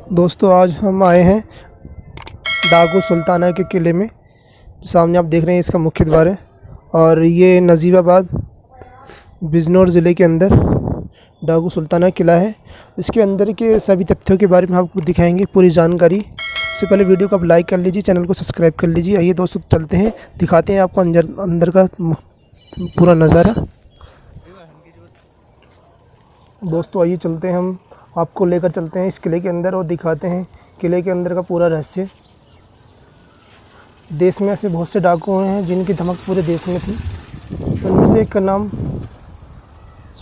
दोस्तों आज हम आए हैं डाकू सुल्ताना के किले में। सामने आप देख रहे हैं इसका मुख्य द्वार है और ये नज़ीबाबाद बिजनौर ज़िले के अंदर डाकू सुल्ताना किला है। इसके अंदर के सभी तथ्यों के बारे में आपको दिखाएंगे पूरी जानकारी। इससे पहले वीडियो को आप लाइक कर लीजिए, चैनल को सब्सक्राइब कर लीजिए। आइए दोस्तों चलते हैं, दिखाते हैं आपको अंदर का पूरा नज़ारा। दोस्तों आइए चलते हैं, हम आपको लेकर चलते हैं इस किले के अंदर और दिखाते हैं किले के अंदर का पूरा रहस्य। देश में ऐसे बहुत से डाकू हुए हैं जिनकी धमक पूरे देश में थी। उनमें से एक का नाम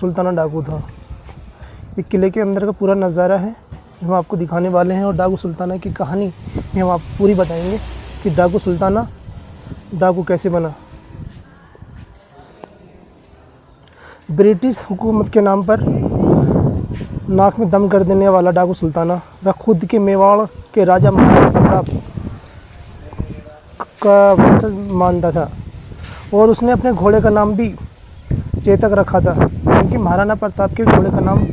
सुल्ताना डाकू था। ये किले के अंदर का पूरा नज़ारा है जो हम आपको दिखाने वाले हैं और डाकू सुल्ताना की कहानी में हम आपको पूरी बताएंगे कि डाकू सुल्ताना डाकू कैसे बना। ब्रिटिश हुकूमत के नाम पर नाक में दम कर देने वाला डाकू सुल्ताना वह खुद के मेवाड़ के राजा महाराणा प्रताप का वंशज मानता था और उसने अपने घोड़े का नाम भी चेतक रखा था, क्योंकि महाराणा प्रताप के घोड़े का नाम।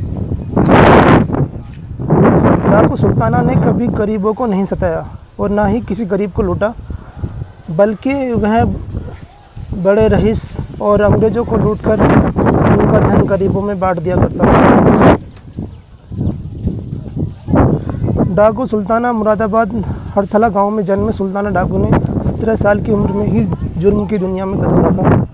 डाकू सुल्ताना ने कभी गरीबों को नहीं सताया और ना ही किसी गरीब को लूटा, बल्कि वह बड़े रईस और अंग्रेज़ों को लूटकर उनका धन गरीबों में बांट दिया करता था। डाकू सुल्ताना मुरादाबाद हरथला गांव में जन्मे सुल्ताना डाकू ने 17 साल की उम्र में ही जुर्म की दुनिया में कदम रखा।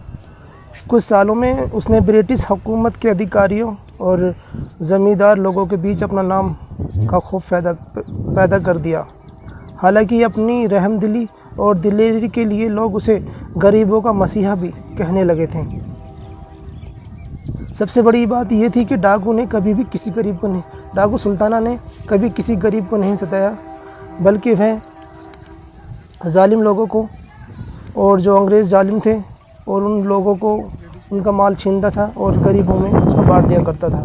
कुछ सालों में उसने ब्रिटिश हुकूमत के अधिकारियों और ज़मींदार लोगों के बीच अपना नाम का खौफ पैदा कर दिया। हालांकि अपनी रहमदिली और दिलेरी के लिए लोग उसे गरीबों का मसीहा भी कहने लगे थे। सबसे बड़ी बात यह थी कि डाकू सुल्ताना ने कभी किसी गरीब को नहीं सताया, बल्कि वह जालिम लोगों को और जो अंग्रेज़ जालिम थे और उन लोगों को उनका माल छीनता था और गरीबों में उसको बांट दिया करता था।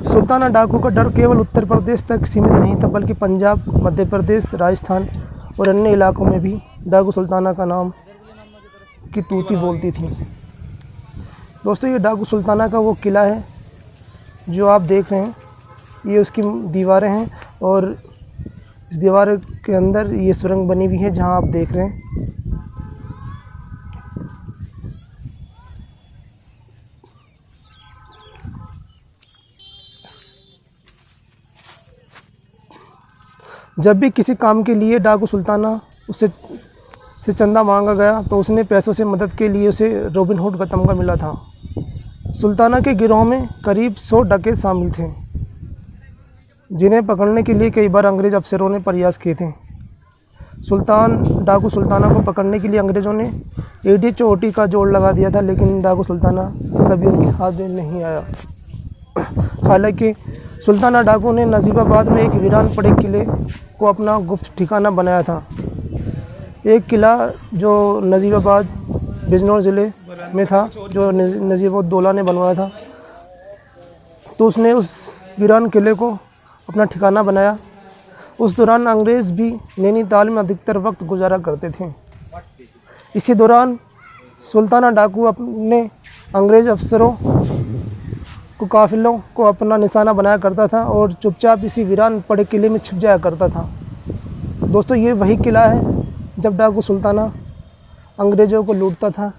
सुल्ताना डाकू का डर केवल उत्तर प्रदेश तक सीमित नहीं था, बल्कि पंजाब, मध्य प्रदेश, राजस्थान और अन्य इलाकों में भी डाकू सुल्ताना का नाम की तूती बोलती थी। दोस्तों ये डाकू सुल्ताना का वो किला है जो आप देख रहे हैं, ये उसकी दीवारें हैं और इस दीवार के अंदर ये सुरंग बनी हुई है जहां आप देख रहे हैं। जब भी किसी काम के लिए डाकू सुल्ताना उससे चंदा मांगा गया तो उसने पैसों से मदद के लिए उसे रॉबिन हुड का तमगा मिला था। सुल्ताना के गिरोह में करीब 100 डकैत शामिल थे, जिन्हें पकड़ने के लिए कई बार अंग्रेज़ अफसरों ने प्रयास किए थे। डाकू सुल्ताना को पकड़ने के लिए अंग्रेज़ों ने एडी चोटी का जोड़ लगा दिया था, लेकिन डाकू सुल्ताना कभी उनके हाथ में नहीं आया। हालांकि सुल्ताना डाकू ने नज़ीबाबाद में एक वीरान पड़े किले को अपना गुप्त ठिकाना बनाया था। एक किला जो नज़ीबाबाद बिजनौर ज़िले में था, जो नजीबुद्दौला ने बनवाया था, तो उसने उस वीरान किले को अपना ठिकाना बनाया। उस दौरान अंग्रेज़ भी नैनीताल में अधिकतर वक्त गुजारा करते थे। इसी दौरान सुल्ताना डाकू अपने अंग्रेज़ अफसरों को काफिलों को अपना निशाना बनाया करता था और चुपचाप इसी वीरान पड़े किले में छिप जाया करता था। दोस्तों ये वही किला है जब डाकू सुल्ताना अंग्रेज़ों को लूटता था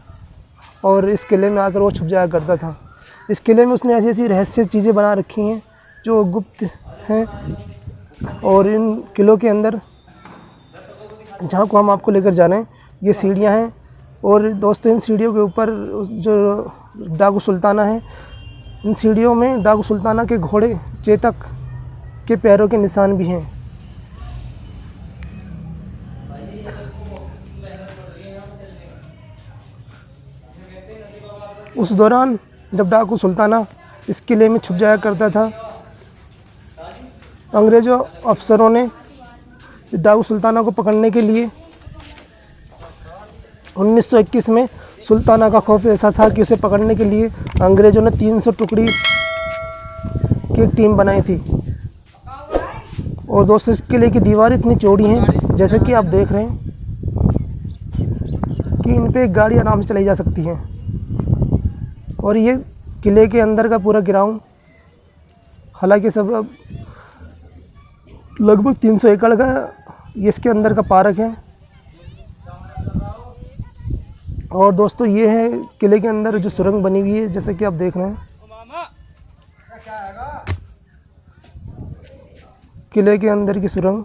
और इस किले में आकर वो छुप जाया करता था। इस किले में उसने ऐसी ऐसी रहस्य चीज़ें बना रखी हैं जो गुप्त हैं, और इन किलों के अंदर जहाँ को हम आपको लेकर जा रहे हैं ये सीढ़ियाँ हैं। और दोस्तों इन सीढ़ियों के ऊपर जो डाकू सुल्ताना है, इन सीढ़ियों में डाकू सुल्ताना के घोड़े चेतक के पैरों के निशान भी हैं। उस दौरान जब डाकू सुल्ताना इस किले में छुप जाया करता था, अंग्रेज़ों अफसरों ने डाकू सुल्ताना को पकड़ने के लिए 1921 में सुल्ताना का खौफ ऐसा था कि उसे पकड़ने के लिए अंग्रेज़ों ने 300 टुकड़ी की एक टीम बनाई थी। और दोस्तों इस किले की दीवार इतनी चौड़ी हैं, जैसे कि आप देख रहे हैं, कि इन पे एक गाड़ी आराम से चलाई जा सकती है। और ये किले के अंदर का पूरा ग्राउंड हालांकि सब अब लगभग 300 एकड़ का ये इसके अंदर का पार्क है। और दोस्तों ये है किले के अंदर जो सुरंग बनी हुई है, जैसे कि आप देख रहे हैं। किले के अंदर की सुरंग।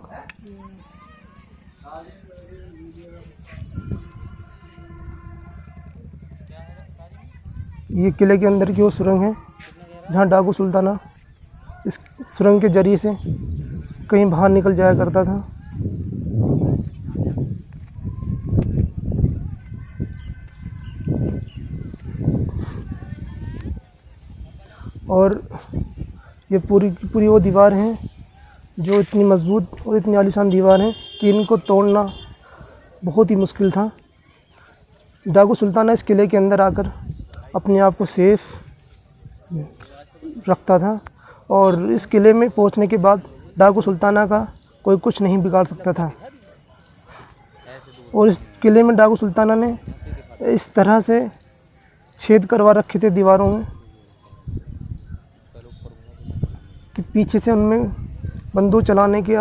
ये किले के अंदर की वो सुरंग है जहाँ डाकू सुल्ताना इस सुरंग के जरिए से कहीं बाहर निकल जाया करता था। और ये पूरी की पूरी वो दीवार हैं जो इतनी मजबूत और इतनी आलीशान दीवार हैं कि इनको तोड़ना बहुत ही मुश्किल था। डाकू सुल्ताना इस किले के अंदर आकर अपने आप को सेफ रखता था और इस किले में पहुंचने के बाद डाकू सुल्ताना का कोई कुछ नहीं बिगाड़ सकता था। और इस किले में डाकू सुल्ताना ने इस तरह से छेद करवा रखे थे दीवारों में कि पीछे से उनमें बंदूक चलाने के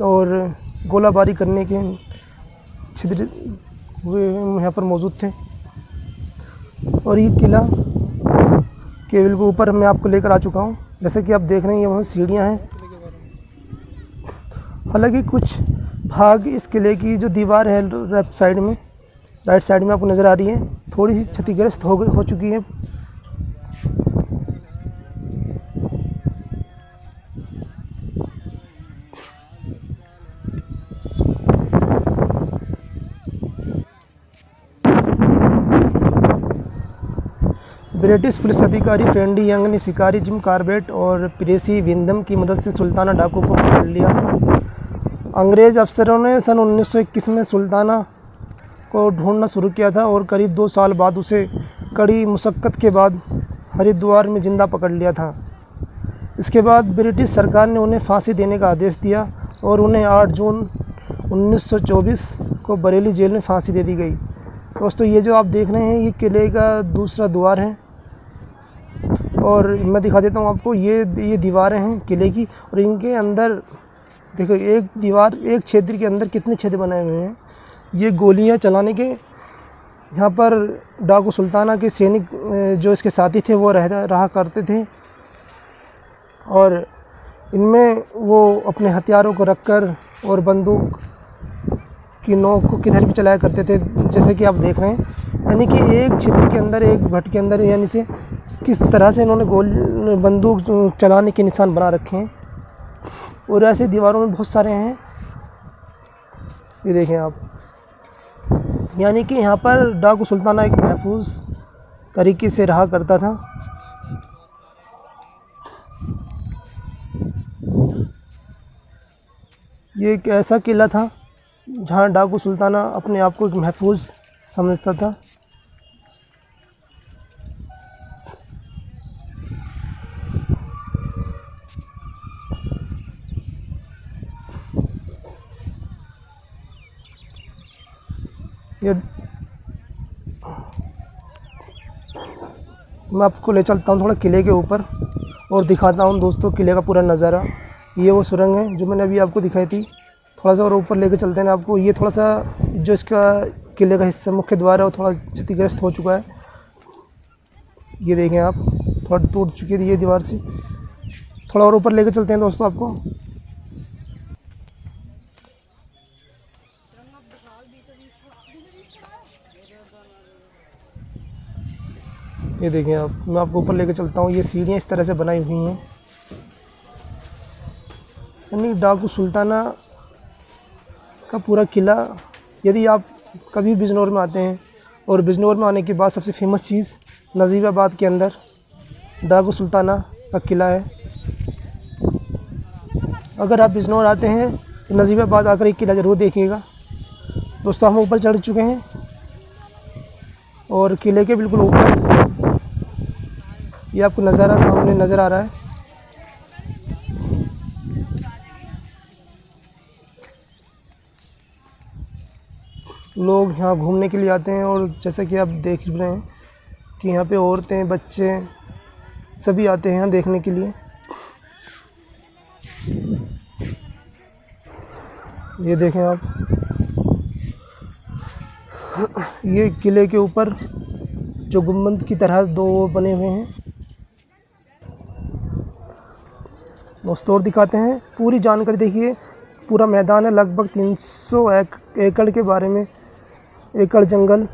और गोलाबारी करने के छिद्र हुए यहाँ पर मौजूद थे। और ये किला केवल के ऊपर मैं आपको लेकर आ चुका हूँ। जैसे कि आप देख रहे हैं ये वहाँ सीढ़ियाँ हैं। हालांकि कुछ भाग इस किले की जो दीवार है राइट साइड में आपको नज़र आ रही है, थोड़ी सी क्षतिग्रस्त हो चुकी है। ब्रिटिश पुलिस अधिकारी फेंडी यंग ने शिकारी जिम कार्बेट और प्रेसी विंदम की मदद से सुल्ताना डाकू को पकड़ लिया। अंग्रेज़ अफसरों ने सन 1921 में सुल्ताना को ढूंढना शुरू किया था और करीब 2 साल बाद उसे कड़ी मुशक्क़त के बाद हरिद्वार में ज़िंदा पकड़ लिया था। इसके बाद ब्रिटिश सरकार ने उन्हें फांसी देने का आदेश दिया और उन्हें 8 जून 1924 को बरेली जेल में फांसी दे दी गई। दोस्तों ये जो आप देख रहे हैं ये किले का दूसरा द्वार है और मैं दिखा देता हूँ आपको। ये दीवारें हैं किले की और इनके अंदर देखो एक क्षेत्र के अंदर कितने छेद बनाए हुए हैं। ये गोलियां चलाने के यहाँ पर डाकू सुल्ताना के सैनिक जो इसके साथी थे वो रहा करते थे और इनमें वो अपने हथियारों को रखकर और बंदूक की नोक को किधर भी चलाया करते थे, जैसे कि आप देख रहे हैं। यानी कि एक छिद्र के अंदर एक भट्ट के अंदर यानी से किस तरह से इन्होंने बंदूक चलाने के निशान बना रखे हैं। और ऐसे दीवारों में बहुत सारे हैं, ये देखें आप। यानी कि यहाँ पर डाकू सुल्ताना एक महफूज तरीके से रहा करता था। ये एक ऐसा किला था जहाँ डाकू सुल्ताना अपने आप को एक महफूज समझता था। ये मैं आपको ले चलता हूँ थोड़ा किले के ऊपर और दिखाता हूँ दोस्तों किले का पूरा नज़ारा। ये वो सुरंग है जो मैंने अभी आपको दिखाई थी। थोड़ा सा और ऊपर लेके चलते हैं आपको। ये थोड़ा सा जो इसका किले का हिस्सा मुख्य द्वार है वो थोड़ा क्षतिग्रस्त हो चुका है। ये देखें आप, थोड़ा टूट चुकी है ये दीवार से। थोड़ा और ऊपर लेके चलते हैं दोस्तों आपको। ये देखें आप, मैं आपको ऊपर लेके चलता हूँ। ये सीढ़ियाँ इस तरह से बनाई हुई हैं। यानी डाकू सुल्ताना का पूरा किला। यदि आप कभी बिजनौर में आते हैं और बिजनौर में आने के बाद सबसे फेमस चीज़ नजीबाबाद के अंदर डाकू सुल्ताना का किला है। अगर आप बिजनौर आते हैं तो नजीबाबाद आकर एक किला ज़रूर देखिएगा। दोस्तों हम ऊपर चढ़ चुके हैं और किले के बिल्कुल ऊपर ये आपको नज़ारा सामने नज़र आ रहा है। लोग यहाँ घूमने के लिए आते हैं और जैसा कि आप देख रहे हैं कि यहाँ पे औरतें बच्चे सभी आते हैं यहाँ देखने के लिए। ये देखें आप, ये किले के ऊपर जो गुम्बद की तरह दो बने हुए हैं। दोस्तों और दिखाते हैं पूरी जानकारी। देखिए पूरा मैदान है, लगभग 300 एकड़ के बारे में, एकड़ जंगल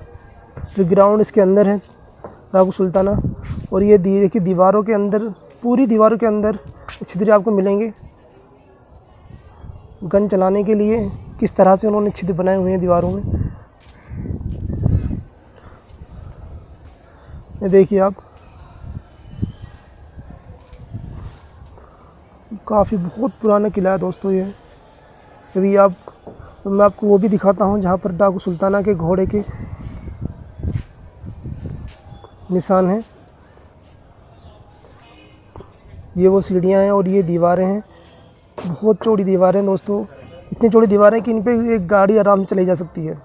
जो ग्राउंड इसके अंदर है डाकू सुल्ताना। और ये देखिए दीवारों के अंदर, पूरी दीवारों के अंदर छिद्र आपको मिलेंगे गन चलाने के लिए। किस तरह से उन्होंने छिद्र बनाए हुए हैं दीवारों में, ये देखिए आप। काफ़ी बहुत पुराना किला है दोस्तों ये। यदि आप, तो मैं आपको वो भी दिखाता हूँ जहाँ पर डाकू सुल्ताना के घोड़े के निशान हैं। ये वो सीढ़ियाँ हैं और ये दीवारें हैं, बहुत चौड़ी दीवारें हैं दोस्तों। इतनी चौड़ी दीवारें हैं कि इन पे एक गाड़ी आराम से चली जा सकती है।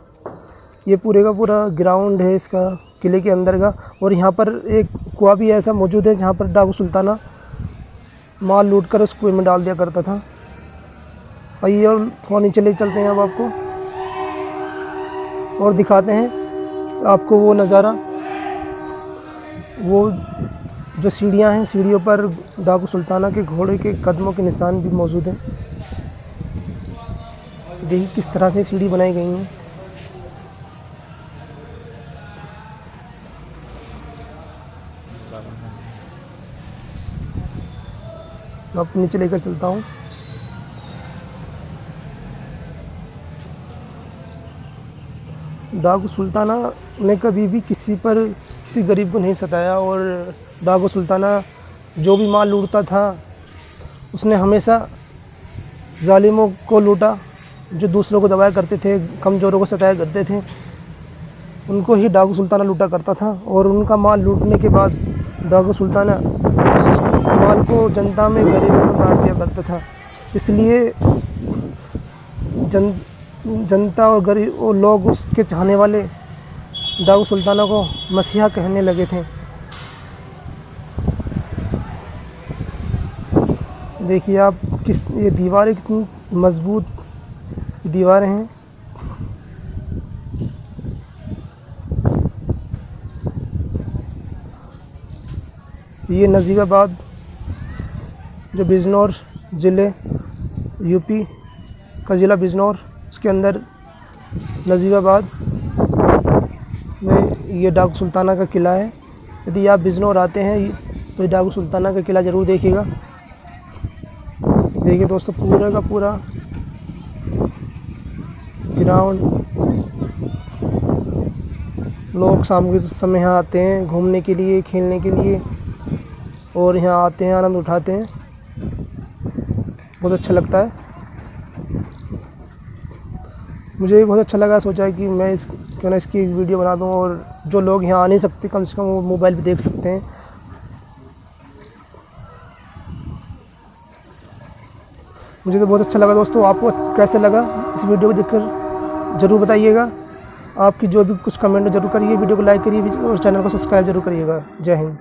ये पूरे का पूरा ग्राउंड है इसका, किले के अंदर का। और यहाँ पर एक कुआं भी ऐसा मौजूद है जहाँ पर डाकू सुल्ताना माल लूट कर उस कुएं में डाल दिया करता था। आइए और थोड़ा नीचे ले चलते हैं अब आपको और दिखाते हैं आपको वो नज़ारा। वो जो सीढ़ियाँ हैं, सीढ़ियों पर डाकू सुल्ताना के घोड़े के कदमों के निशान भी मौजूद हैं। देखिए किस तरह से सीढ़ी बनाई गई हैं। मैं आपको नीचे लेकर चलता हूँ। डाकू सुल्ताना ने कभी भी किसी गरीब को नहीं सताया। और डाकू सुल्ताना जो भी माल लूटता था उसने हमेशा जालिमों को लूटा, जो दूसरों को दबाया करते थे, कमज़ोरों को सताया करते थे, उनको ही डाकू सुल्ताना लूटा करता था। और उनका माल लूटने के बाद डाकू सुल्ताना माल को जनता में, गरीबों में बांट दिया करता था। इसलिए जनता और गरीब और लोग उसके चाहने वाले डाकू सुल्ताना को मसीहा कहने लगे थे। देखिए आप ये दीवारें कितनी मजबूत दीवारें हैं। ये नजीबाबाद जो बिजनौर ज़िले, यूपी का ज़िला बिजनौर, उसके अंदर नजीबाबाद में ये डाकू सुल्ताना का किला है। यदि आप बिजनौर आते हैं तो डाकू सुल्ताना का किला ज़रूर देखिएगा। देखिए दोस्तों पूरा का पूरा ग्राउंड, लोग शाम के समय यहाँ आते हैं घूमने के लिए, खेलने के लिए, और यहाँ आते हैं, आनंद उठाते हैं। बहुत अच्छा लगता है। मुझे भी बहुत अच्छा लगा, सोचा कि मैं क्यों ना इसकी एक वीडियो बना दूँ, और जो लोग यहाँ आ नहीं सकते कम से कम वो मोबाइल पे देख सकते हैं। मुझे तो बहुत अच्छा लगा दोस्तों। आपको कैसे लगा इस वीडियो को देखकर ज़रूर बताइएगा। आपकी जो भी कुछ कमेंट जरूर करिए, वीडियो को लाइक करिए और चैनल को सब्सक्राइब जरूर करिएगा। जय हिंद।